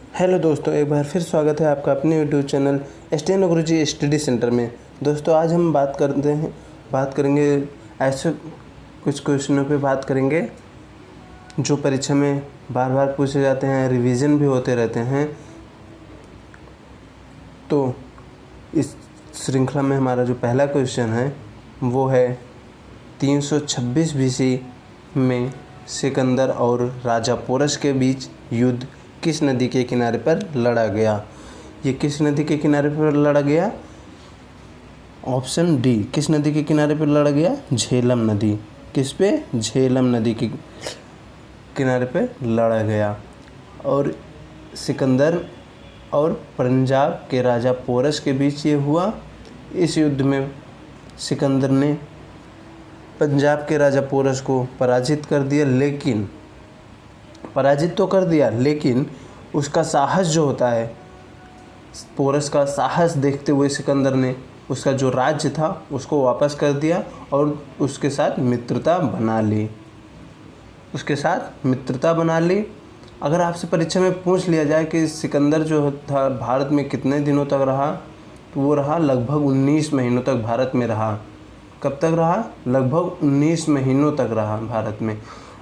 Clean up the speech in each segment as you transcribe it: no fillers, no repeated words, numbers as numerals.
Hello दोस्तों, एक बार फिर स्वागत है आपका अपने यूट्यूब चैनल STN गुरुजी स्टडी सेंटर में। दोस्तों आज हम बात करेंगे ऐसे कुछ क्वेश्चनों पे बात करेंगे जो परीक्षा में बार बार पूछे जाते हैं, रिवीजन भी होते रहते हैं। तो इस श्रृंखला में हमारा जो पहला क्वेश्चन है वो है 326 BC में सिकंदर और राजा पोरस के बीच युद्ध किस नदी के किनारे पर लड़ा गया। ये किस नदी के किनारे पर लड़ा गया? ऑप्शन डी, किस नदी के किनारे पर लड़ा गया? झेलम नदी। किस पे? झेलम नदी के किनारे पर लड़ा गया। और सिकंदर और पंजाब के राजा पोरस के बीच ये हुआ। इस युद्ध में सिकंदर ने पंजाब के राजा पोरस को पराजित कर दिया, लेकिन पराजित तो कर दिया लेकिन उसका साहस जो होता है, पोरस का साहस देखते हुए सिकंदर ने उसका जो राज्य था उसको वापस कर दिया और उसके साथ मित्रता बना ली। अगर आपसे परीक्षा में पूछ लिया जाए कि सिकंदर जो था भारत में कितने दिनों तक रहा, तो वो रहा लगभग 19 महीनों तक भारत में रहा। कब तक रहा? लगभग 19 महीनों तक रहा भारत में।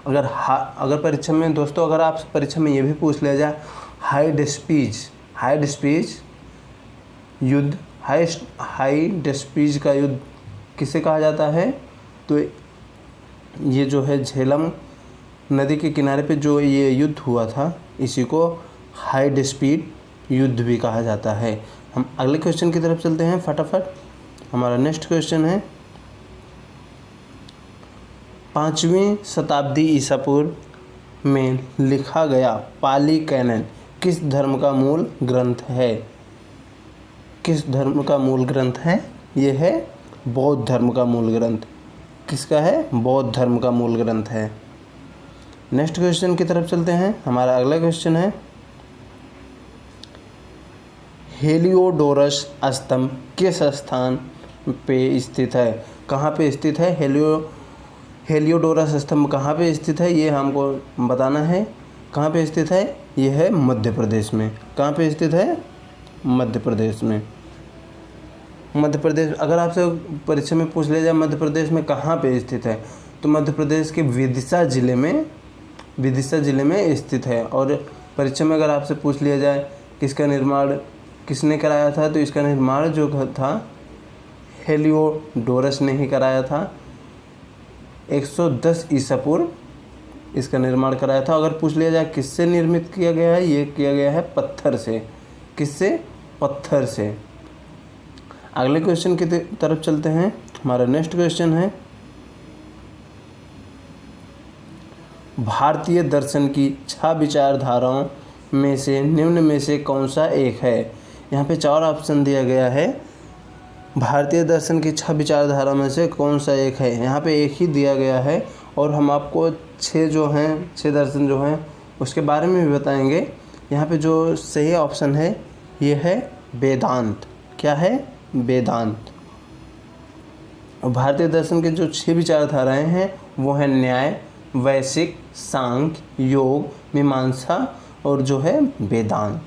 अगर परीक्षा में दोस्तों अगर आपसे परीक्षा में ये भी पूछ लिया जाए हाई डेस्पीज का युद्ध किसे कहा जाता है, तो ये जो है झेलम नदी के किनारे पे जो ये युद्ध हुआ था इसी को हाई डेस्पीड युद्ध भी कहा जाता है। हम अगले क्वेश्चन की तरफ चलते हैं फटाफट। हमारा नेक्स्ट क्वेश्चन है 5वीं शताब्दी ईसा पूर्व में लिखा गया पाली कैनन किस धर्म का मूल ग्रंथ है? किस धर्म का मूल ग्रंथ है? ये है बौद्ध धर्म का मूल ग्रंथ। किसका है? बौद्ध धर्म का मूल ग्रंथ है। नेक्स्ट क्वेश्चन की तरफ चलते हैं। हमारा अगला क्वेश्चन है हेलियोडोरस स्तंभ किस स्थान पे स्थित है? कहाँ पे स्थित है? हेलियोडोरस स्तंभ कहाँ पे स्थित है ये हमको बताना है। कहाँ पे स्थित है? ये है मध्य प्रदेश में। कहाँ पे स्थित है? मध्य प्रदेश में। मध्य प्रदेश अगर आपसे परीक्षा में पूछ लिया जाए मध्य प्रदेश में कहाँ पे स्थित है, तो मध्य प्रदेश के विदिशा जिले में स्थित है। और परीक्षा में अगर आपसे पूछ लिया जाए किसका निर्माण किसने कराया था, तो इसका निर्माण जो था हेलियोडोरस ने ही कराया था। 110 ईसा पूर्व इसका निर्माण कराया था। अगर पूछ लिया जाए किससे निर्मित किया गया है, ये किया गया है पत्थर से। किससे? पत्थर से। अगले क्वेश्चन की तरफ चलते हैं। हमारा नेक्स्ट क्वेश्चन है भारतीय दर्शन की 6 विचारधाराओं में से निम्न में से कौन सा एक है? यहाँ पे 4 ऑप्शन दिया गया है। भारतीय दर्शन की 6 विचारधारा में से कौन सा एक है? यहाँ पे एक ही दिया गया है और हम आपको 6 दर्शन जो हैं उसके बारे में भी बताएंगे। यहाँ पे जो सही ऑप्शन है ये है वेदांत। क्या है? वेदांत। और भारतीय दर्शन के जो 6 विचारधाराएं हैं वो है न्याय, वैशिक, सांख्य, योग, मीमांसा और जो है वेदांत।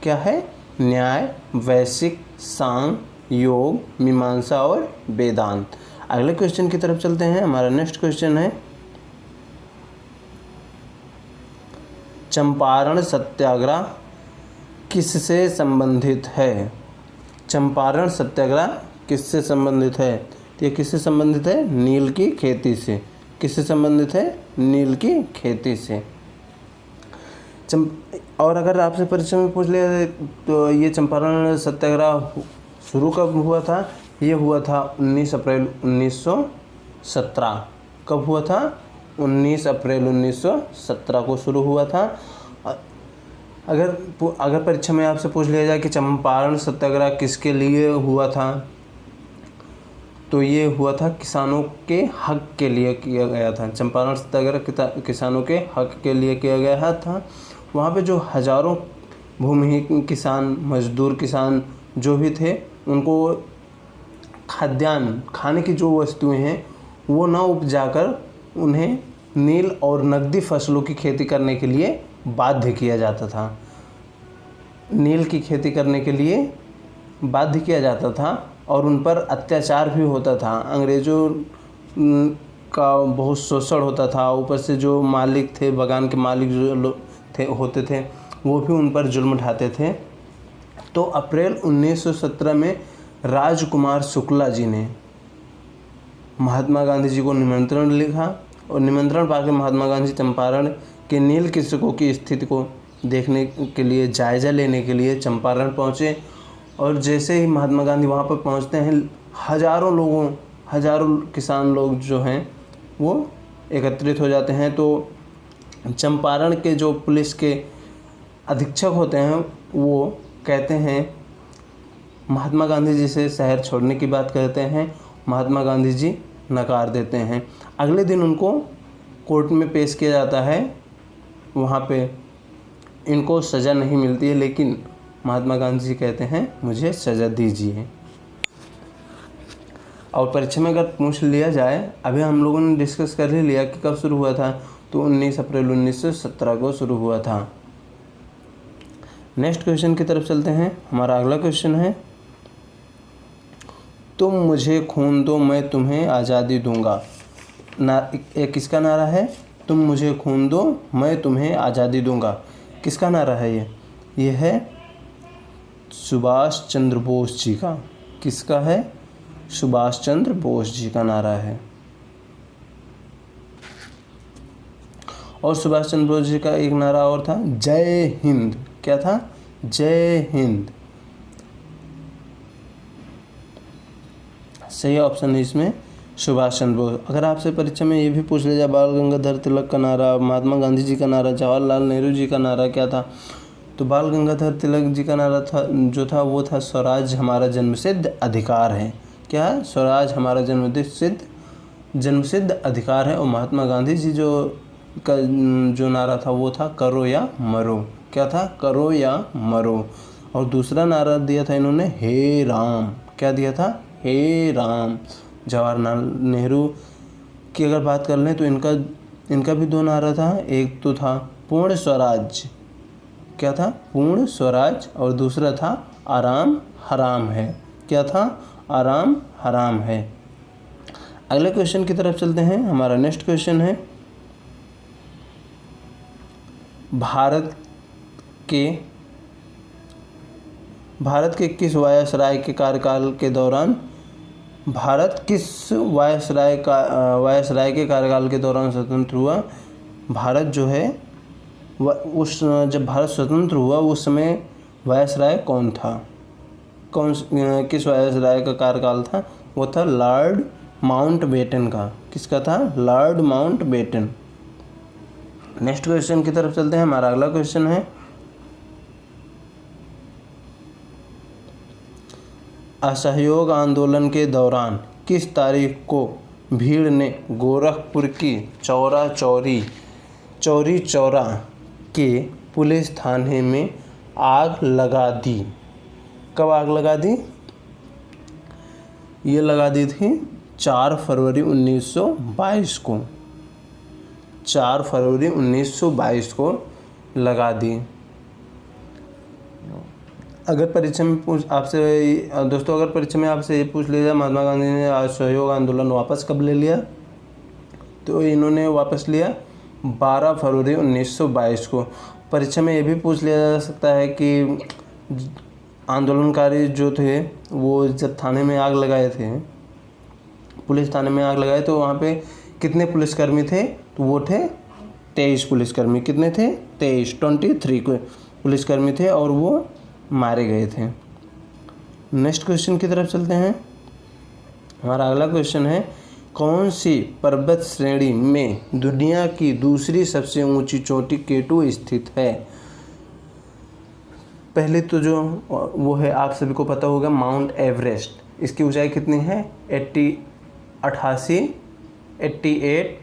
क्या है? न्याय, वैशिक, सांख्य, योग, मीमांसा और वेदांत। अगले क्वेश्चन की तरफ चलते हैं। हमारा नेक्स्ट क्वेश्चन है चंपारण सत्याग्रह किससे संबंधित है? चंपारण सत्याग्रह किससे संबंधित है? तो ये किससे संबंधित है? नील की खेती से। किससे संबंधित है? नील की खेती से। और अगर आपसे परीक्षा में पूछ लिया तो ये चंपारण सत्याग्रह शुरू कब हुआ था? ये हुआ था 19 अप्रैल 1917। कब हुआ था? 19 अप्रैल 1917 को शुरू हुआ था। अगर परीक्षा में आपसे पूछ लिया जाए कि चंपारण सत्याग्रह किसके लिए हुआ था, तो ये हुआ था किसानों के हक के लिए किया गया था। चंपारण सत्याग्रह किसानों के हक के लिए किया गया था। वहाँ पे जो हज़ारों भूमिहीन किसान, मजदूर किसान जो भी थे, उनको खाद्यान्न खाने की जो वस्तुएं हैं वो ना उपजाकर उन्हें नील और नकदी फसलों की खेती करने के लिए बाध्य किया जाता था। नील की खेती करने के लिए बाध्य किया जाता था और उन पर अत्याचार भी होता था। अंग्रेज़ों का बहुत शोषण होता था। ऊपर से जो मालिक थे, बागान के मालिक जो लोग होते थे, वो भी उन पर जुल्म ढाते थे। तो अप्रैल 1917 में राजकुमार शुक्ला जी ने महात्मा गांधी जी को निमंत्रण लिखा और निमंत्रण पाकर महात्मा गांधी चंपारण के नील कृषकों की स्थिति को देखने के लिए, जायज़ा लेने के लिए चंपारण पहुँचे। और जैसे ही महात्मा गांधी वहाँ पर पहुँचते हैं, हज़ारों किसान लोग जो हैं वो एकत्रित हो जाते हैं। तो चंपारण के जो पुलिस के अधीक्षक होते हैं वो कहते हैं, महात्मा गांधी जी से शहर छोड़ने की बात करते हैं। महात्मा गांधी जी नकार देते हैं। अगले दिन उनको कोर्ट में पेश किया जाता है। वहाँ पे इनको सज़ा नहीं मिलती है, लेकिन महात्मा गांधी जी कहते हैं मुझे सज़ा दीजिए। और परीक्षा में अगर पूछ लिया जाए, अभी हम लोगों ने डिस्कस कर ही लिया कि कब शुरू हुआ था, तो 19 अप्रैल 1917 को शुरू हुआ था। नेक्स्ट क्वेश्चन की तरफ चलते हैं। हमारा अगला क्वेश्चन है, तुम मुझे खून दो मैं तुम्हें आज़ादी दूंगा। एक किसका नारा है? तुम मुझे खून दो मैं तुम्हें आज़ादी दूंगा। किसका नारा है ये? ये है सुभाष चंद्र बोस जी का। किसका है? सुभाष चंद्र बोस जी का नारा है। और सुभाष चंद्र बोस जी का एक नारा और था, जय हिंद। क्या था? जय हिंद। सही ऑप्शन है इसमें सुभाष चंद्र बोस। अगर आपसे परीक्षा में ये भी पूछ लिया जाए बाल गंगाधर तिलक का नारा, महात्मा गांधी जी का नारा, जवाहरलाल नेहरू जी का नारा क्या था, तो बाल गंगाधर तिलक जी का नारा था वो था स्वराज हमारा जन्मसिद्ध अधिकार है। क्या है? स्वराज हमारा जन्मसिद्ध अधिकार है। और महात्मा गांधी जी जो नारा था वो था करो या मरो। क्या था? करो या मरो। और दूसरा नारा दिया था इन्होंने, हे राम। क्या दिया था? हे राम। जवाहरलाल नेहरू की अगर बात कर लें तो इनका भी दो नारा था। एक तो था पूर्ण स्वराज। क्या था? पूर्ण स्वराज। और दूसरा था आराम हराम है। क्या था? आराम हराम है। अगले क्वेश्चन की तरफ चलते हैं। हमारा नेक्स्ट क्वेश्चन है, भारत के किस वायसराय के कार्यकाल के दौरान वायसराय के कार्यकाल के दौरान स्वतंत्र हुआ? भारत जो है जब भारत स्वतंत्र हुआ उस समय वायसराय कौन था? किस वायसराय का कार्यकाल था? वो था लॉर्ड माउंटबेटन का। किसका था? Lord Mountbatten. नेक्स्ट क्वेश्चन की तरफ चलते हैं। हमारा अगला क्वेश्चन है, असहयोग आंदोलन के दौरान किस तारीख को भीड़ ने गोरखपुर की चौरी चौरा के पुलिस थाने में आग लगा दी? कब आग लगा दी? ये लगा दी थी 4 फरवरी 1922 को। 4 फरवरी 1922 को लगा दी। अगर परीक्षा में आपसे ये पूछ लिया जाए महात्मा गांधी ने असहयोग आंदोलन वापस कब ले लिया, तो इन्होंने वापस लिया 12 फरवरी 1922 को। परीक्षा में ये भी पूछ लिया जा सकता है कि आंदोलनकारी जो थे वो जब थाने में आग लगाए थे, पुलिस थाने में आग लगाए, तो वहाँ पे कितने पुलिसकर्मी थे? तो वो थे 23 पुलिसकर्मी। कितने थे? 23 पुलिसकर्मी थे और वो मारे गए थे। नेक्स्ट क्वेश्चन की तरफ चलते हैं। हमारा अगला क्वेश्चन है, कौन सी पर्वत श्रेणी में दुनिया की दूसरी सबसे ऊंची चोटी K2 स्थित है? पहले तो जो वो है आप सभी को पता होगा, माउंट एवरेस्ट। इसकी ऊंचाई कितनी है? 88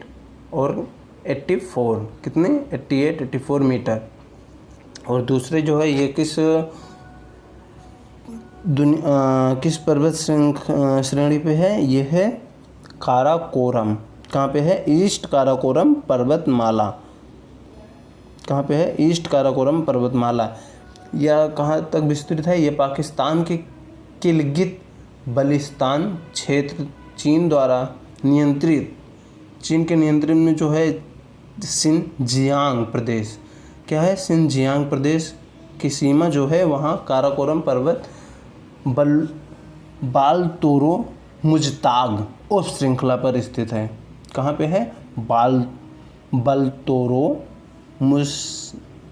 और 84। कितने? 84 मीटर। और दूसरे जो है ये किस पर्वत श्रेणी पे है? ये है काराकोरम। कहाँ पे है? ईस्ट काराकोरम पर्वतमाला। कहाँ पे है? ईस्ट काराकोरम पर्वतमाला। या कहाँ तक विस्तृत है? ये पाकिस्तान के किलगित बल्तिस्तान क्षेत्र चीन द्वारा नियंत्रित, चीन के नियंत्रण में जो है शिनजियांग प्रदेश, क्या है? शिनजियांग प्रदेश की सीमा जो है वहाँ काराकोरम पर्वत बालतोरो मुजताग उप श्रृंखला पर स्थित है। कहाँ पे है? बालतोरो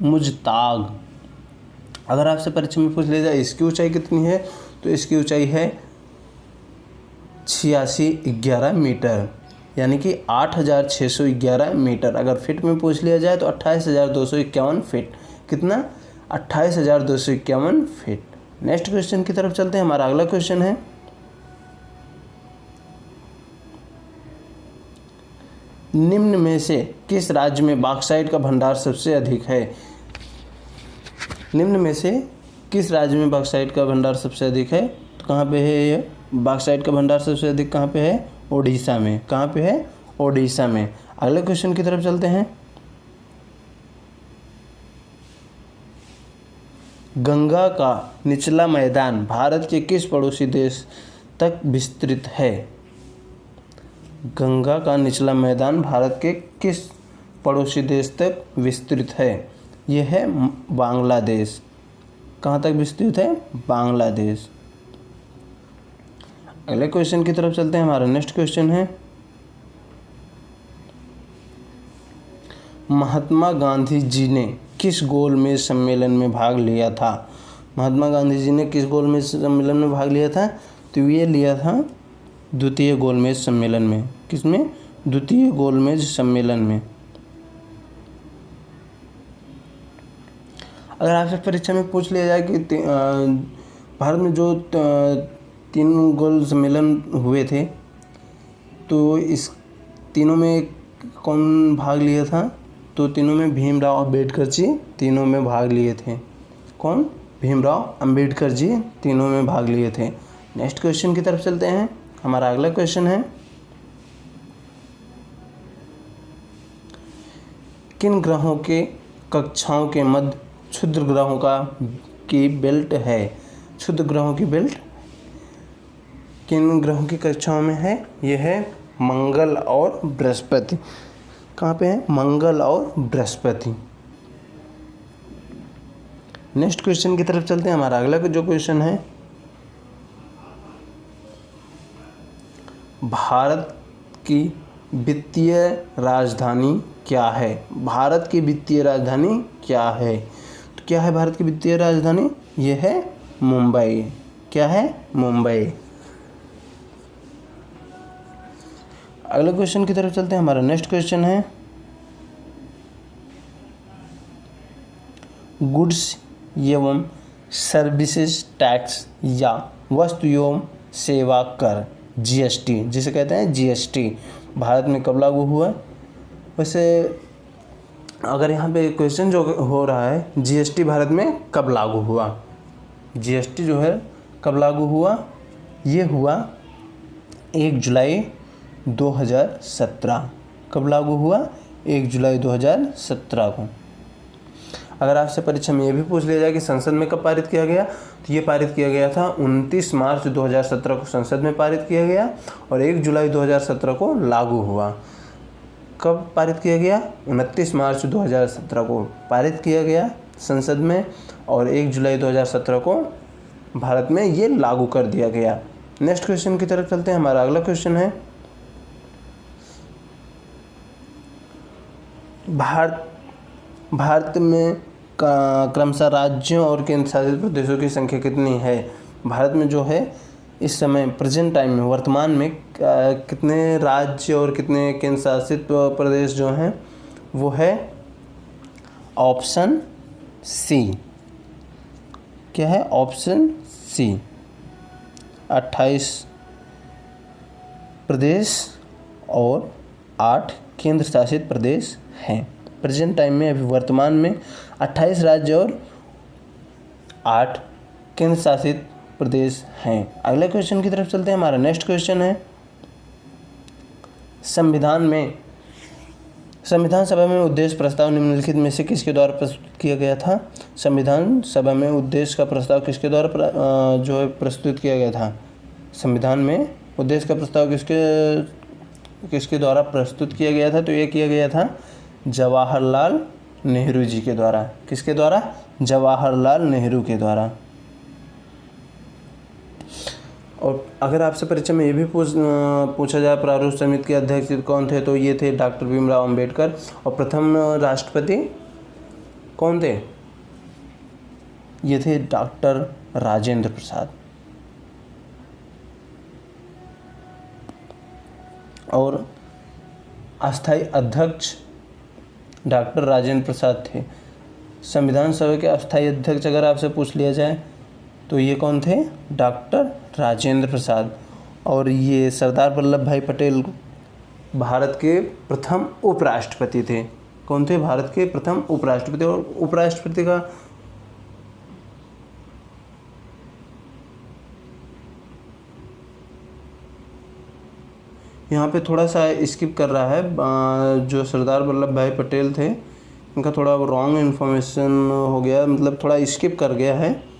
मुजताग। अगर आपसे परीक्षा में पूछ लिया जाए इसकी ऊंचाई कितनी है, तो इसकी ऊंचाई है 8611 मीटर, यानी कि 8611 मीटर। अगर फिट में पूछ लिया जाए तो 28,251 फिट। कितना? 28,251 फिट। नेक्स्ट क्वेश्चन की तरफ चलते हैं। हमारा अगला क्वेश्चन है, निम्न में से किस राज्य में बॉक्साइट का भंडार सबसे अधिक है? निम्न में से किस राज्य में बॉक्साइट का भंडार सबसे अधिक है? तो कहाँ पे है ये बॉक्साइट का भंडार सबसे अधिक? कहाँ पे है? ओडिशा में। कहाँ पे है? ओडिशा में। अगले क्वेश्चन की तरफ चलते हैं। गंगा का निचला मैदान भारत के किस पड़ोसी देश तक विस्तृत है? गंगा का निचला मैदान भारत के किस पड़ोसी देश तक विस्तृत है? यह है बांग्लादेश। कहाँ तक विस्तृत है? बांग्लादेश। अगले क्वेश्चन की तरफ चलते हैं। हमारा नेक्स्ट क्वेश्चन है, महात्मा गांधी जी ने किस गोलमेज सम्मेलन में भाग लिया था? महात्मा गांधी जी ने किस गोलमेज सम्मेलन में भाग लिया था? तो ये लिया था द्वितीय गोलमेज सम्मेलन में। किसमें? द्वितीय गोलमेज सम्मेलन में। अगर आपसे परीक्षा में पूछ लिया जाए कि भारत में जो 3 गोल सम्मेलन हुए थे, तो इस तीनों में कौन भाग लिया था? तो तीनों में भीमराव अंबेडकर जी तीनों में भाग लिए थे। कौन? भीमराव अंबेडकर जी तीनों में भाग लिए थे। नेक्स्ट क्वेश्चन की तरफ चलते हैं। हमारा अगला क्वेश्चन है, किन ग्रहों के कक्षाओं के मध्य क्षुद्र ग्रहों की बेल्ट है? क्षुद्र ग्रहों की बेल्ट किन ग्रहों की कक्षाओं में है? यह है मंगल और बृहस्पति। कहाँ पे है? मंगल और बृहस्पति। नेक्स्ट क्वेश्चन की तरफ चलते हैं। हमारा अगला जो क्वेश्चन है, भारत की वित्तीय राजधानी क्या है? भारत की वित्तीय राजधानी क्या है? तो क्या है भारत की वित्तीय राजधानी? यह है मुंबई। क्या है? मुंबई। अगले क्वेश्चन की तरफ चलते हैं। हमारा नेक्स्ट क्वेश्चन है, गुड्स एवं सर्विसेज टैक्स या वस्तु एवं सेवा कर जीएसटी, जिसे कहते हैं जीएसटी, भारत में कब लागू हुआ? वैसे अगर यहाँ पे क्वेश्चन जो हो रहा है, जीएसटी भारत में कब लागू हुआ? जीएसटी जो है कब लागू हुआ? ये हुआ 1 जुलाई 2017। कब लागू हुआ? 1 जुलाई 2017 को। अगर आपसे परीक्षा में ये भी पूछ लिया जाए कि संसद में कब पारित किया गया, तो ये पारित किया गया था 29 मार्च 2017 को संसद में पारित किया गया और 1 जुलाई 2017 को लागू हुआ। कब पारित किया गया? 29 मार्च 2017 को पारित किया गया संसद में और 1 जुलाई 2017 को भारत में ये लागू कर दिया गया। नेक्स्ट क्वेश्चन की तरफ चलते हैं। हमारा अगला क्वेश्चन है, भारत में क्रमशः राज्यों और केंद्र शासित प्रदेशों की संख्या कितनी है? भारत में जो है इस समय प्रेजेंट टाइम में वर्तमान में कितने राज्य और कितने केंद्र शासित प्रदेश जो हैं वो है ऑप्शन सी। क्या है? ऑप्शन सी 28 प्रदेश और 8 केंद्र शासित प्रदेश हैं। प्रेजेंट टाइम में अभी वर्तमान में 28 राज्य और 8 केंद्र शासित प्रदेश हैं। अगले क्वेश्चन की तरफ चलते हैं। हमारा नेक्स्ट क्वेश्चन है, संविधान में संविधान सभा में उद्देश्य प्रस्ताव निम्नलिखित में से किसके द्वारा प्रस्तुत किया गया था? संविधान सभा में उद्देश्य का प्रस्ताव किसके द्वारा जो है प्रस्तुत किया गया था? संविधान में उद्देश्य का प्रस्ताव किसके द्वारा प्रस्तुत किया गया था? तो ये किया गया था जवाहरलाल नेहरू जी के द्वारा। किसके द्वारा? जवाहरलाल नेहरू के द्वारा। और अगर आपसे परीक्षा में ये भी पूछा जाए प्रारूप समिति के अध्यक्ष कौन थे, तो ये थे डॉक्टर भीमराव अंबेडकर। और प्रथम राष्ट्रपति कौन थे? ये थे डॉक्टर राजेंद्र प्रसाद। और अस्थायी अध्यक्ष डॉक्टर राजेंद्र प्रसाद थे। संविधान सभा के अस्थायी अध्यक्ष अगर आपसे पूछ लिया जाए तो ये कौन थे? डॉक्टर राजेंद्र प्रसाद। और ये सरदार वल्लभ भाई पटेल भारत के प्रथम उपराष्ट्रपति थे। कौन थे? भारत के प्रथम उपराष्ट्रपति। और उपराष्ट्रपति का यहाँ पे थोड़ा सा स्किप कर रहा है, जो सरदार वल्लभ भाई पटेल थे इनका थोड़ा रॉन्ग इन्फॉर्मेशन हो गया, मतलब थोड़ा स्किप कर गया है।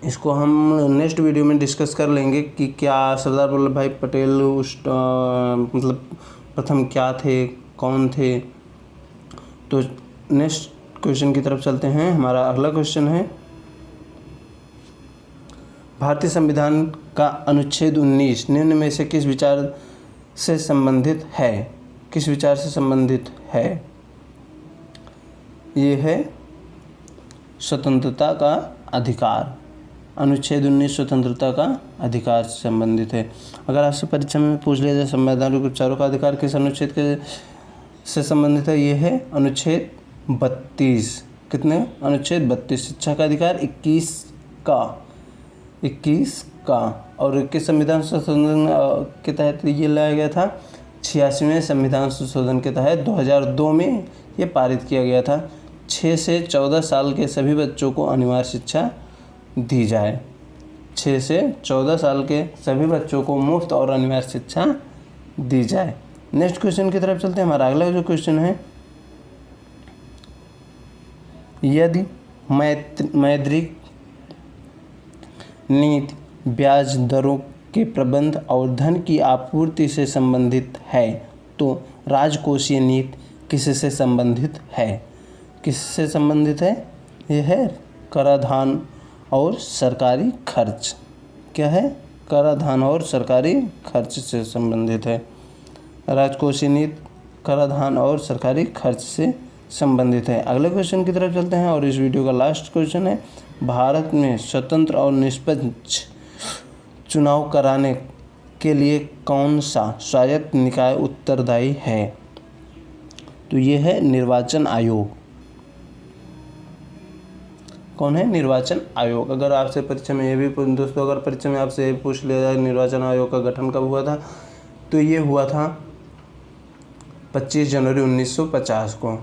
इसको हम नेक्स्ट वीडियो में डिस्कस कर लेंगे कि क्या सरदार वल्लभ भाई पटेल उस मतलब प्रथम क्या थे, कौन थे। तो नेक्स्ट क्वेश्चन की तरफ चलते हैं। हमारा अगला क्वेश्चन है, भारतीय संविधान का अनुच्छेद 19 निम्न में से किस विचार से संबंधित है? किस विचार से संबंधित है? ये है स्वतंत्रता का अधिकार। अनुच्छेद 19 स्वतंत्रता का अधिकार से संबंधित है। अगर आपसे परीक्षा में पूछ लिया जाए संवैधानिक उपचारों का अधिकार किस अनुच्छेद के से संबंधित है? ये है अनुच्छेद 32। कितने? अनुच्छेद 32। शिक्षा का अधिकार 21 का और 21 संविधान संशोधन के तहत ये लाया गया था। 86वें संविधान संशोधन के तहत 2002 में ये पारित किया गया था। 6 से 14 साल के सभी बच्चों को अनिवार्य शिक्षा दी जाए। 6 से 14 साल के सभी बच्चों को मुफ्त और अनिवार्य शिक्षा दी जाए। नेक्स्ट क्वेश्चन की तरफ चलते हैं। हमारा अगला जो क्वेश्चन है, यदि मौद्रिक नीति ब्याज दरों के प्रबंध और धन की आपूर्ति से संबंधित है तो राजकोषीय नीति किससे संबंधित है? किससे संबंधित है? यह है कराधान और सरकारी खर्च। क्या है? कराधान और सरकारी खर्च से संबंधित है। राजकोषीय नीति कराधान और सरकारी खर्च से संबंधित है। अगले क्वेश्चन की तरफ चलते हैं और इस वीडियो का लास्ट क्वेश्चन है, भारत में स्वतंत्र और निष्पक्ष चुनाव कराने के लिए कौन सा स्वायत्त निकाय उत्तरदायी है? तो ये है निर्वाचन आयोग। कौन है? निर्वाचन आयोग। अगर आपसे परीक्षा में ये भी दोस्तों अगर परीक्षा में आपसे पूछ लिया जाए निर्वाचन आयोग का गठन कब हुआ था, तो ये हुआ था 25 जनवरी 1950 को।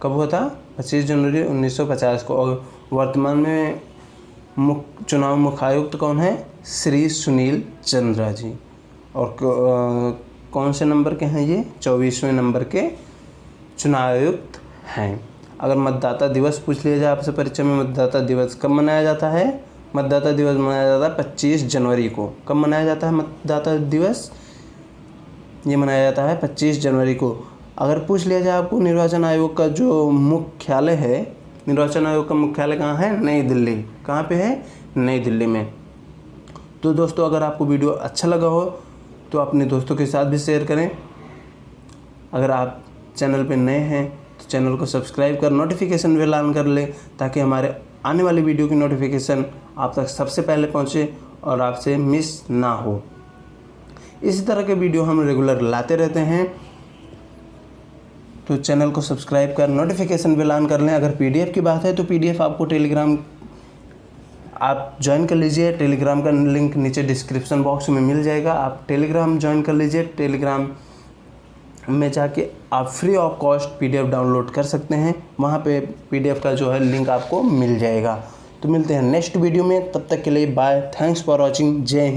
कब हुआ था? 25 जनवरी 1950 को। और वर्तमान में चुनाव मुख्य आयुक्त कौन है? श्री सुनील चंद्रा जी। और कौन से नंबर के हैं ये? 24वें नंबर के चुनाव आयुक्त हैं। अगर मतदाता दिवस पूछ लिया जाए आपसे परीक्षा में, मतदाता दिवस कब मनाया जाता है? मतदाता दिवस मनाया जाता है 25 जनवरी को। कब मनाया जाता है मतदाता दिवस? ये मनाया जाता है 25 जनवरी को। अगर पूछ लिया जाए आपको निर्वाचन आयोग का जो मुख्यालय है, निर्वाचन आयोग का मुख्यालय कहाँ है? नई दिल्ली। कहाँ पे है? नई दिल्ली में। तो दोस्तों अगर आपको वीडियो अच्छा लगा हो तो अपने दोस्तों के साथ भी शेयर करें। अगर आप चैनल पे नए हैं तो चैनल को सब्सक्राइब कर नोटिफिकेशन बेल ऑन कर लें ताकि हमारे आने वाली वीडियो की नोटिफिकेशन आप तक सबसे पहले पहुंचे और आपसे मिस ना हो। इसी तरह के वीडियो हम रेगुलर लाते रहते हैं, तो चैनल को सब्सक्राइब कर नोटिफिकेशन बेल ऑन कर लें। अगर पीडीएफ की बात है तो पीडीएफ आपको टेलीग्राम आप ज्वाइन कर लीजिए। टेलीग्राम का लिंक नीचे डिस्क्रिप्शन बॉक्स में मिल जाएगा। आप टेलीग्राम ज्वाइन कर लीजिए। टेलीग्राम में जाके आप free of cost PDF download कर सकते हैं। वहाँ पे पीडीएफ का जो है लिंक आपको मिल जाएगा। तो मिलते हैं नेक्स्ट वीडियो में, तब तक के लिए बाय। Thanks for watching. जय हिंद।